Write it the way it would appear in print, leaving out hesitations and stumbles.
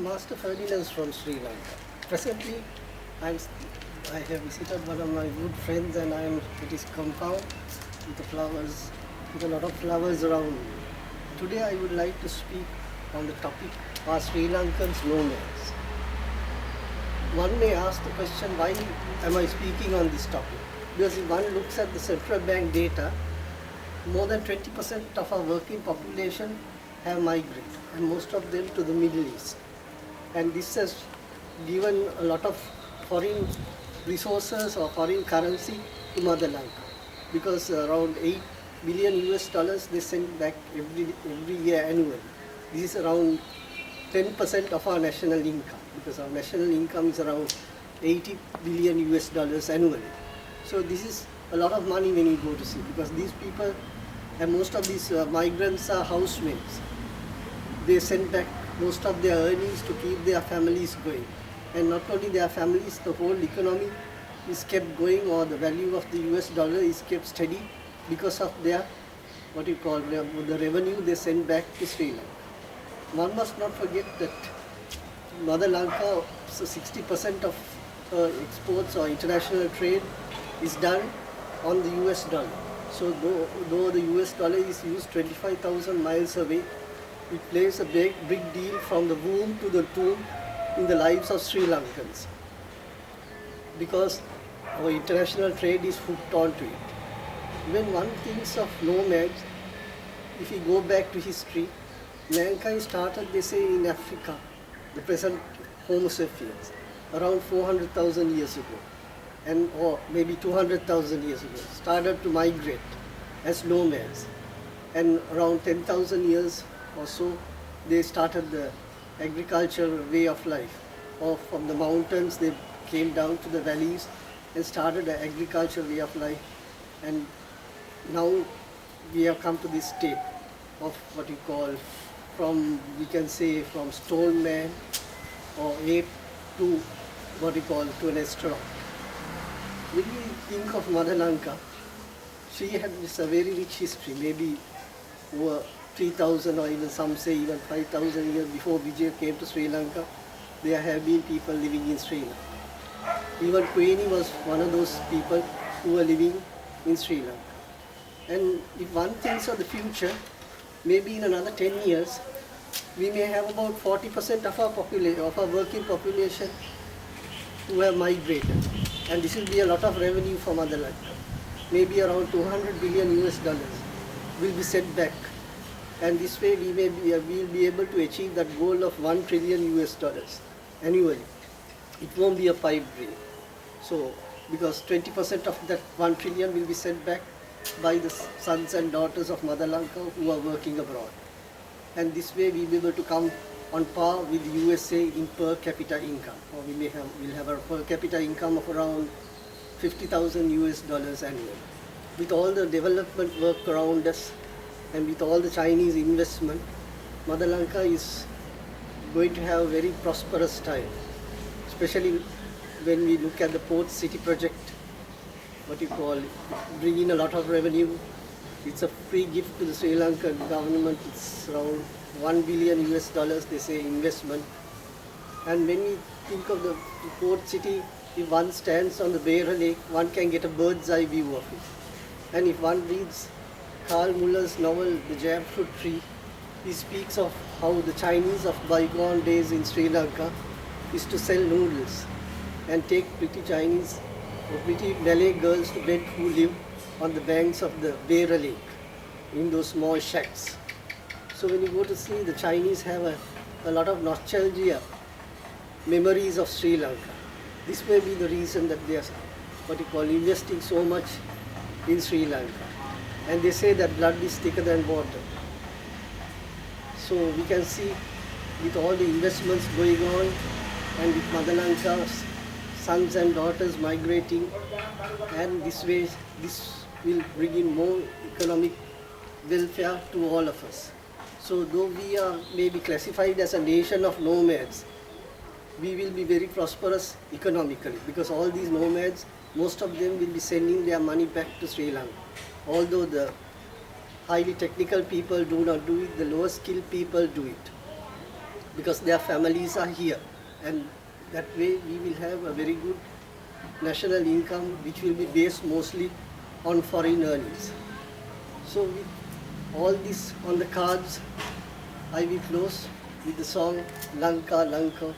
Master Ferdinand from Sri Lanka. Presently, I'm, I have visited one of my good friends and I'm at his compound with the flowers, with a lot of flowers around me. Today I would like to speak on the topic, are Sri Lankans nomads? One may ask the question, why am I speaking on this topic? Because if one looks at the central bank data, more than 20% of our working population have migrated, and most of them to the Middle East. And this has given a lot of foreign resources or foreign currency to Mother Lanka, because around 8 billion US dollars they send back every year annually. This is around 10% of our national income, because our national income is around 80 billion US dollars annually. So this is a lot of money when you go to see, because these people, and most of these migrants are housemates. They send back most of their earnings to keep their families going. And not only their families, the whole economy is kept going, or the value of the US dollar is kept steady because of their, the revenue they send back to Sri Lanka. One must not forget that Mother Lanka, so 60% of exports or international trade is done on the US dollar. So though the US dollar is used 25,000 miles away, it plays a big deal from the womb to the tomb in the lives of Sri Lankans, because our international trade is hooked onto it. When one thinks of nomads, if you go back to history, mankind started, they say, in Africa, the present Homo sapiens, around 400,000 years ago, or maybe 200,000 years ago, started to migrate as nomads. And around 10,000 years or so, they started the agricultural way of life. Or from the mountains, they came down to the valleys and started the agricultural way of life. And now we have come to this state of what you call, we can say from stone man or ape to what you call to an astronaut. When we think of Mother Lanka, she had this a very rich history, maybe over 3,000 or even some say even 5,000 years before Vijay came to Sri Lanka, there have been people living in Sri Lanka. Even Queni was one of those people who were living in Sri Lanka. And if one thinks of the future, maybe in another 10 years, we may have about 40% of our working population who have migrated. And this will be a lot of revenue for Mother Lanka. Maybe around 200 billion US dollars will be sent back. And this way we'll be able to achieve that goal of 1 trillion US dollars annually. It won't be a pipe dream. So, because 20% of that 1 trillion will be sent back by the sons and daughters of Mother Lanka who are working abroad. And this way we'll be able to come on par with the USA in per capita income. Or we'll have a per capita income of around 50,000 US dollars annually. With all the development work around us and with all the Chinese investment, Mother Lanka is going to have a very prosperous time. Especially when we look at the port city project, bring in a lot of revenue. It's a free gift to the Sri Lankan government. It's around 1 billion US dollars, they say, investment. And when we think of the port city, if one stands on the Beira Lake, one can get a bird's eye view of it. And if one reads Carl Muller's novel, The Jackfruit Tree, he speaks of how the Chinese of bygone days in Sri Lanka is to sell noodles and take pretty Chinese or pretty Malay girls to bed who live on the banks of the Beira Lake in those small shacks. So when you go to see, the Chinese have a lot of nostalgia, memories of Sri Lanka. This may be the reason that they are investing so much in Sri Lanka. And they say that blood is thicker than water. So we can see with all the investments going on and with Mother Lanka's sons and daughters migrating, and this way this will bring in more economic welfare to all of us. So though we are maybe classified as a nation of nomads, we will be very prosperous economically, because all these nomads, most of them will be sending their money back to Sri Lanka. Although the highly technical people do not do it, the lower skilled people do it. because their families are here, and that way we will have a very good national income which will be based mostly on foreign earnings. So with all this on the cards, I will close with the song Lanka Lanka